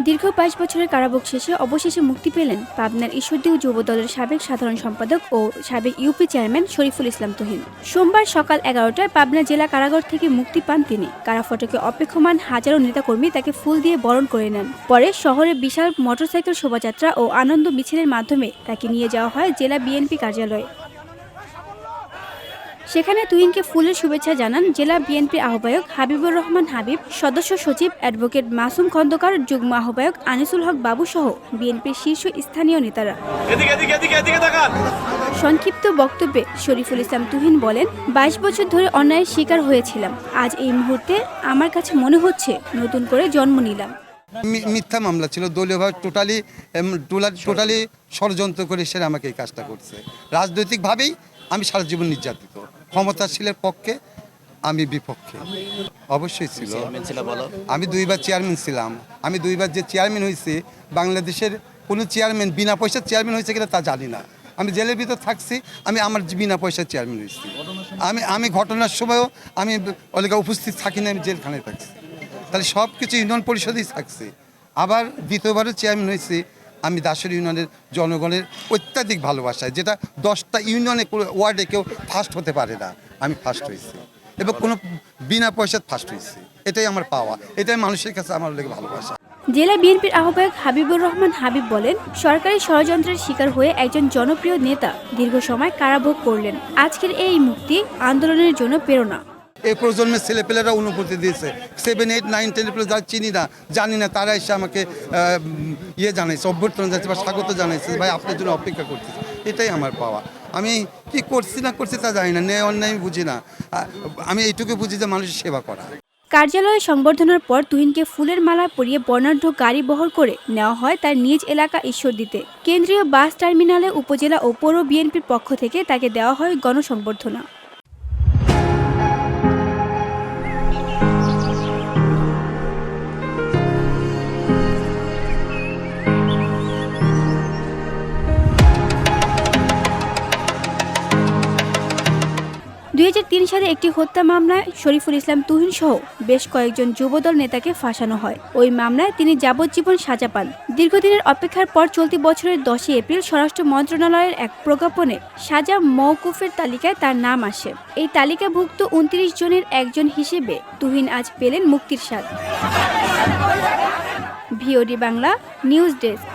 দীর্ঘ ২২ বছরের কারাভোগ শেষে অবশেষে মুক্তি পেলেন পাবনার ঈশ্বরদী যুব দলের সাবেক সাধারণ সম্পাদক ও সাবেক ইউপি চেয়ারম্যান শরীফুল ইসলাম তুহিন। সোমবার সকাল ১১টায় পাবনা জেলা কারাগার থেকে মুক্তি পান তিনি। কারাফটকে অপেক্ষমান হাজারো নেতাকর্মী তাকে ফুল দিয়ে বরণ করে নেন। পরে শহরে বিশাল মোটরসাইকেল শোভাযাত্রা ও আনন্দ মিছিলের মাধ্যমে তাকে নিয়ে যাওয়া হয় জেলা বিএনপি কার্যালয়ে। সেখানে তুহিনকে ফুলের শুভেচ্ছা জানান জেলা বিএনপি আহ্বায়ক হাবিবুর রহমান হাবিব, সদস্য সচিব অ্যাডভোকেট মাসুম খন্দকার, যুগ্ম আহ্বায়ক আনিসুল হক বাবু সহ বিএনপির শীর্ষ স্থানীয় নেতারা। সংক্ষিপ্ত বক্তব্যে শরীফুল ইসলাম তুহিন বলেন, ২২ বছর ধরে অন্যায়ের শিকার হয়েছিলাম। আজ এই মুহূর্তে আমার কাছে মনে হচ্ছে নতুন করে জন্ম নিলাম। মিথ্যা মামলা ছিল, দলীয়ভাবে টোটালি ষড়যন্ত্র করে সে আমাকে এই কাজটা করছে। রাজনৈতিকভাবেই আমি সারা জীবন নির্যাতিত, ক্ষমতাশীলের পক্ষে আমি বিপক্ষে। অবশ্যই ছিল, আমি ২বার চেয়ারম্যান ছিলাম। আমি ২বার যে চেয়ারম্যান হয়েছি, বাংলাদেশের কোনো চেয়ারম্যান বিনা পয়সার চেয়ারম্যান হয়েছে কিনা তা জানি না। আমি জেলের ভিতর থাকছি, আমি আমার বিনা পয়সার চেয়ারম্যান হয়েছি। আমি ঘটনার সময়ও আমি অনেকে উপস্থিত থাকি না, আমি জেলখানায় থাকছি। তাহলে সব কিছু ইউনিয়ন পরিষদেই থাকছে। আবার দ্বিতীয়বারও চেয়ারম্যান হয়েছি আমি দাসের ইউনিয়নের জনগণের অত্যাধিক ভালোবাসায়, যেটা 10টা ইউনিয়নে ওয়ার্ডে কেউ ফার্স্ট হতে পারে না, আমি ফার্স্ট হয়েছি এবং কোনো বিনা পয়সার ফার্স্ট হয়েছি। এটাই আমার পাওয়া, এটাই মানুষের কাছে আমার লেগে ভালোবাসা। জেলা বিএনপির আহ্বায়ক হাবিবুর রহমান হাবিব বলেন, সরকারি ষড়যন্ত্রের শিকার হয়ে একজন জনপ্রিয় নেতা দীর্ঘ সময় কারাভোগ করলেন। আজকের এই মুক্তি আন্দোলনের জন্য প্রেরণা। এই প্রজন্মের ছেলেপেলেরা অনুভূতি দিয়েছে। 7, 8, 9, 10 প্লাস যারা চিনি না, জানি না, তারা এসে আমাকে জানাইছে, অভ্যর্থনা জানাইছে বা স্বাগত জানাইছে, ভাই আপনার জন্য অপেক্ষা করতেছে। এটাই আমার পাওয়া। আমি কি করছি না করছি তা জানি না, ন্যায় অন্যায় বুঝি না। আমি এইটুকু বুঝি যে মানুষের সেবা করা। কার্যালয়ে সংবর্ধনার পর তুহিনকে ফুলের মালা পরিয়ে বর্ণাঢ্য গাড়ি বহর করে নেওয়া হয় তার নিজ এলাকা ঈশ্বরদীতে। কেন্দ্রীয় বাস টার্মিনালে উপজেলা ও পৌর বিএনপির পক্ষ থেকে তাকে দেওয়া হয় গণসংবর্ধনা। ২০০৩ সালে একটি হত্যা মামলায় শরীফুল ইসলাম তুহিন সহ বেশ কয়েকজন যুবদল নেতাকে ফাঁসানো হয়। ওই মামলায় তিনি যাবজ্জীবন সাজা পান। দীর্ঘদিনের অপেক্ষার পর চলতি বছরের 10 এপ্রিল স্বরাষ্ট্র মন্ত্রণালয়ের এক প্রজ্ঞাপনে সাজা মওকুফের তালিকায় তার নাম আসে। এই তালিকাভুক্ত 29 জনের একজন হিসেবে তুহিন আজ পেলেন মুক্তির স্বাদ। VOD Bangla news desk.